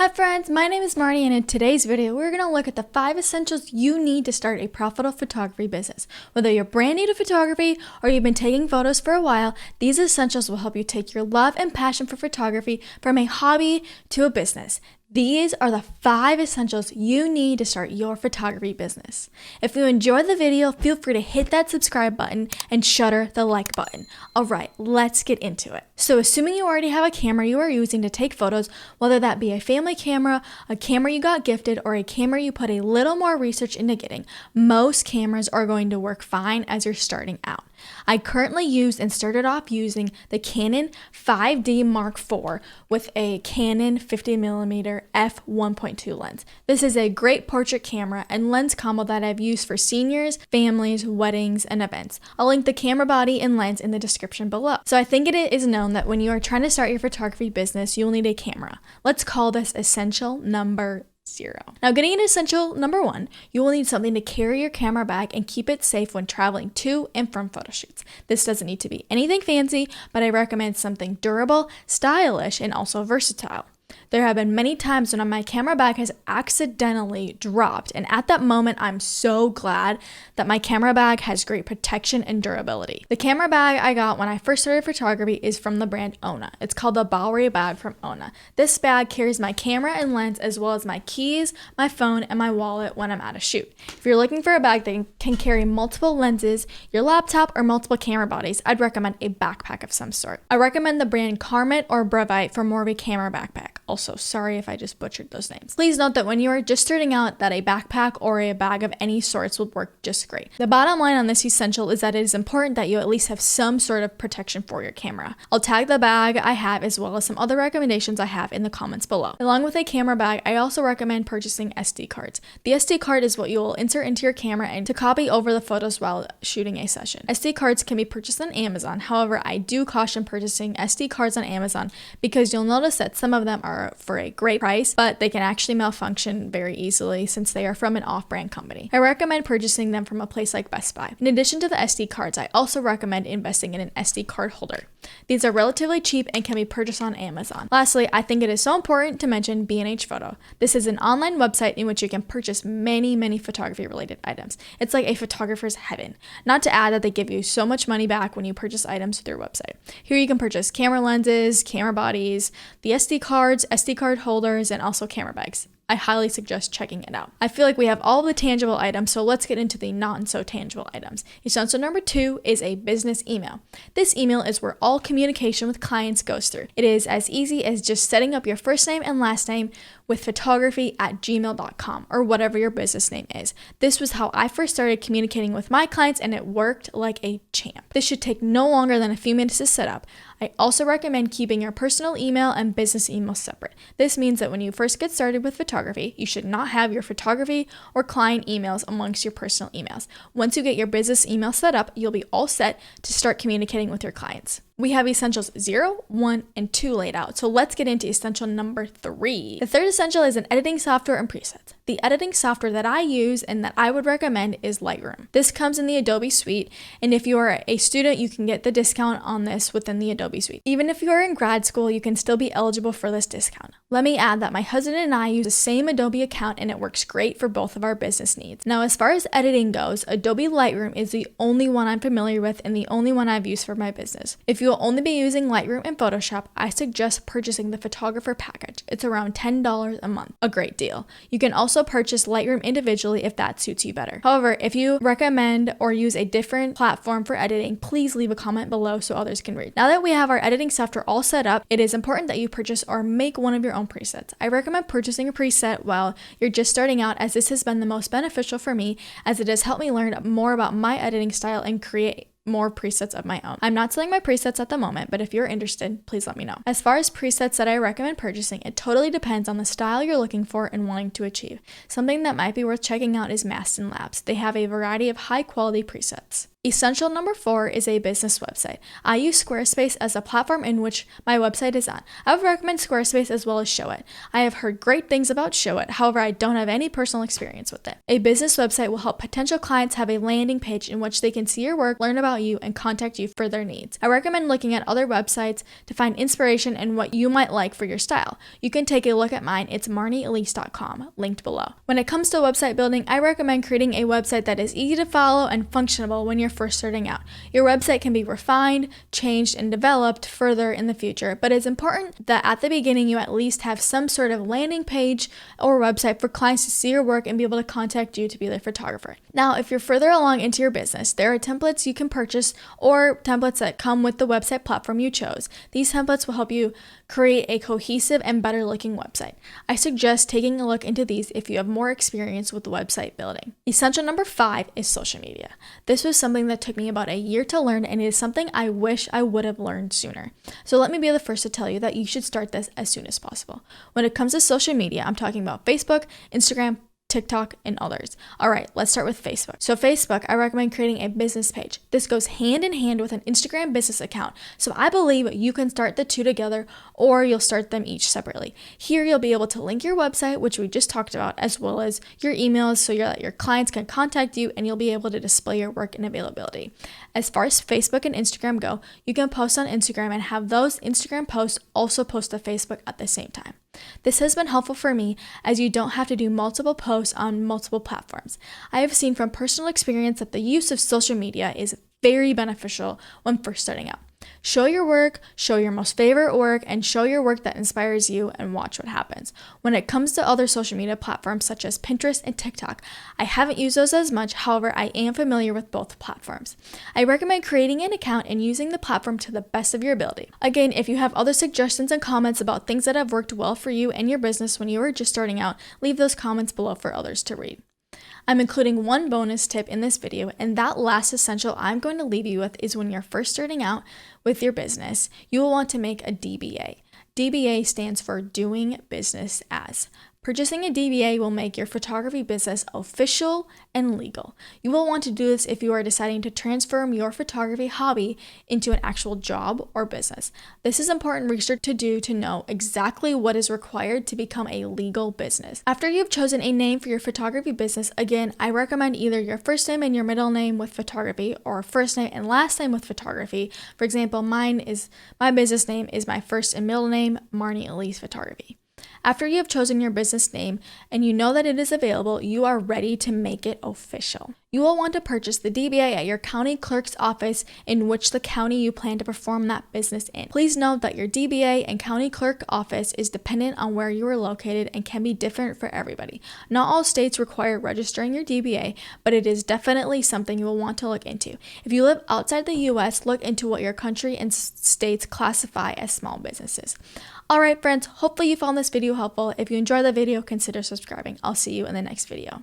Hi friends, my name is Marnie, and in today's video, we're going to look at the 5 essentials you need to start a profitable photography business. Whether you're brand new to photography or you've been taking photos for a while, these essentials will help you take your love and passion for photography from a hobby to a business. These are the 5 essentials you need to start your photography business. If you enjoyed the video, feel free to hit that subscribe button and shutter the like button. Alright, let's get into it. So assuming you already have a camera you are using to take photos, whether that be a family camera, a camera you got gifted, or a camera you put a little more research into getting, most cameras are going to work fine as you're starting out. I currently use and started off using the Canon 5D Mark IV with a Canon 50mm f1.2 lens. This is a great portrait camera and lens combo that I've used for seniors, families, weddings, and events. I'll link the camera body and lens in the description below. So I think it is known that when you are trying to start your photography business, you'll need a camera. Let's call this essential number 0. Now, getting into essential number 1, you will need something to carry your camera bag and keep it safe when traveling to and from photo shoots. This doesn't need to be anything fancy, but I recommend something durable, stylish, and also versatile. There have been many times when my camera bag has accidentally dropped, and at that moment, I'm so glad that my camera bag has great protection and durability. The camera bag I got when I first started photography is from the brand Ona. It's called the Bowery bag from Ona. This bag carries my camera and lens as well as my keys, my phone, and my wallet when I'm at a shoot. If you're looking for a bag that can carry multiple lenses, your laptop, or multiple camera bodies, I'd recommend a backpack of some sort. I recommend the brand Carmit or Brevite for more of a camera backpack. Also, sorry if I just butchered those names. Please note that when you are just starting out, that a backpack or a bag of any sorts will work just great. The bottom line on this essential is that it is important that you at least have some sort of protection for your camera. I'll tag the bag I have as well as some other recommendations I have in the comments below. Along with a camera bag, I also recommend purchasing SD cards. The SD card is what you will insert into your camera and to copy over the photos while shooting a session. SD cards can be purchased on Amazon. However, I do caution purchasing SD cards on Amazon because you'll notice that some of them are for a great price, but they can actually malfunction very easily since they are from an off-brand company. I recommend purchasing them from a place like Best Buy. In addition to the SD cards, I also recommend investing in an SD card holder. These are relatively cheap and can be purchased on Amazon. Lastly, I think it is so important to mention B&H Photo. This is an online website in which you can purchase many photography related items. It's like a photographer's heaven. Not to add that they give you so much money back when you purchase items through their website. Here you can purchase camera lenses, camera bodies, the SD cards, SD card holders, and also camera bags. I highly suggest checking it out. I feel like we have all the tangible items, so let's get into the not so tangible items. Essential number 2 is a business email. This email is where all communication with clients goes through. It is as easy as just setting up your first name and last name with photography@gmail.com or whatever your business name is. This was how I first started communicating with my clients, and it worked like a champ. This should take no longer than a few minutes to set up. I also recommend keeping your personal email and business email separate. This means that when you first get started with photography, you should not have your photography or client emails amongst your personal emails. Once you get your business email set up, you'll be all set to start communicating with your clients. We have essentials 0, 1, and 2 laid out, so let's get into essential number 3. The third essential is an editing software and presets. The editing software that I use and that I would recommend is Lightroom. This comes in the Adobe Suite, and if you are a student, you can get the discount on this within the Adobe Suite. Even if you are in grad school, you can still be eligible for this discount. Let me add that my husband and I use the same Adobe account, and it works great for both of our business needs. Now, as far as editing goes, Adobe Lightroom is the only one I'm familiar with and the only one I've used for my business. If you will only be using Lightroom and Photoshop, I suggest purchasing the photographer package. It's around $10 a month. A great deal. You can also purchase Lightroom individually if that suits you better. However, if you recommend or use a different platform for editing, please leave a comment below so others can read. Now that we have our editing software all set up, it is important that you purchase or make one of your own presets. I recommend purchasing a preset while you're just starting out, as this has been the most beneficial for me, as it has helped me learn more about my editing style and create more presets of my own. I'm not selling my presets at the moment, but if you're interested, please let me know. As far as presets that I recommend purchasing, it totally depends on the style you're looking for and wanting to achieve. Something that might be worth checking out is Mastin Labs. They have a variety of high quality presets. Essential number 4 is a business website. I use Squarespace as a platform in which my website is on. I would recommend Squarespace as well as Showit. I have heard great things about Showit, however, I don't have any personal experience with it. A business website will help potential clients have a landing page in which they can see your work, learn about you, and contact you for their needs. I recommend looking at other websites to find inspiration and what you might like for your style. You can take a look at mine. It's marnie.ellyse.photo, linked below. When it comes to website building, I recommend creating a website that is easy to follow and functional when you're first starting out. Your website can be refined, changed, and developed further in the future, but it's important that at the beginning you at least have some sort of landing page or website for clients to see your work and be able to contact you to be their photographer. Now, if you're further along into your business, there are templates you can purchase or templates that come with the website platform you chose. These templates will help you create a cohesive and better looking website. I suggest taking a look into these if you have more experience with website building. Essential number 5 is social media. This was something that took me about a year to learn, and it is something I wish I would have learned sooner. So let me be the first to tell you that you should start this as soon as possible. When it comes to social media, I'm talking about Facebook, Instagram, TikTok, and others. All right, let's start with Facebook. So Facebook, I recommend creating a business page. This goes hand in hand with an Instagram business account. So I believe you can start the two together, or you'll start them each separately. Here, you'll be able to link your website, which we just talked about, as well as your emails so that your clients can contact you and you'll be able to display your work and availability. As far as Facebook and Instagram go, you can post on Instagram and have those Instagram posts also post to Facebook at the same time. This has been helpful for me as you don't have to do multiple posts on multiple platforms. I have seen from personal experience that the use of social media is very beneficial when first starting out. Show your work, show your most favorite work, and show your work that inspires you and watch what happens. When it comes to other social media platforms such as Pinterest and TikTok, I haven't used those as much, however, I am familiar with both platforms. I recommend creating an account and using the platform to the best of your ability. Again, if you have other suggestions and comments about things that have worked well for you and your business when you were just starting out, leave those comments below for others to read. I'm including one bonus tip in this video, and that last essential I'm going to leave you with is when you're first starting out with your business, you will want to make a DBA. DBA stands for Doing Business As. Purchasing a DBA will make your photography business official and legal. You will want to do this if you are deciding to transform your photography hobby into an actual job or business. This is important research to do to know exactly what is required to become a legal business. After you've chosen a name for your photography business, again, I recommend either your first name and your middle name with photography or first name and last name with photography. For example, my business name is my first and middle name, Marnie.ellyse Photography. After you have chosen your business name and you know that it is available, you are ready to make it official. You will want to purchase the DBA at your county clerk's office in which the county you plan to perform that business in. Please note that your DBA and county clerk office is dependent on where you are located and can be different for everybody. Not all states require registering your DBA, but it is definitely something you will want to look into. If you live outside the US, look into what your country and states classify as small businesses. Alright friends, hopefully you found this video helpful. If you enjoyed the video, consider subscribing. I'll see you in the next video.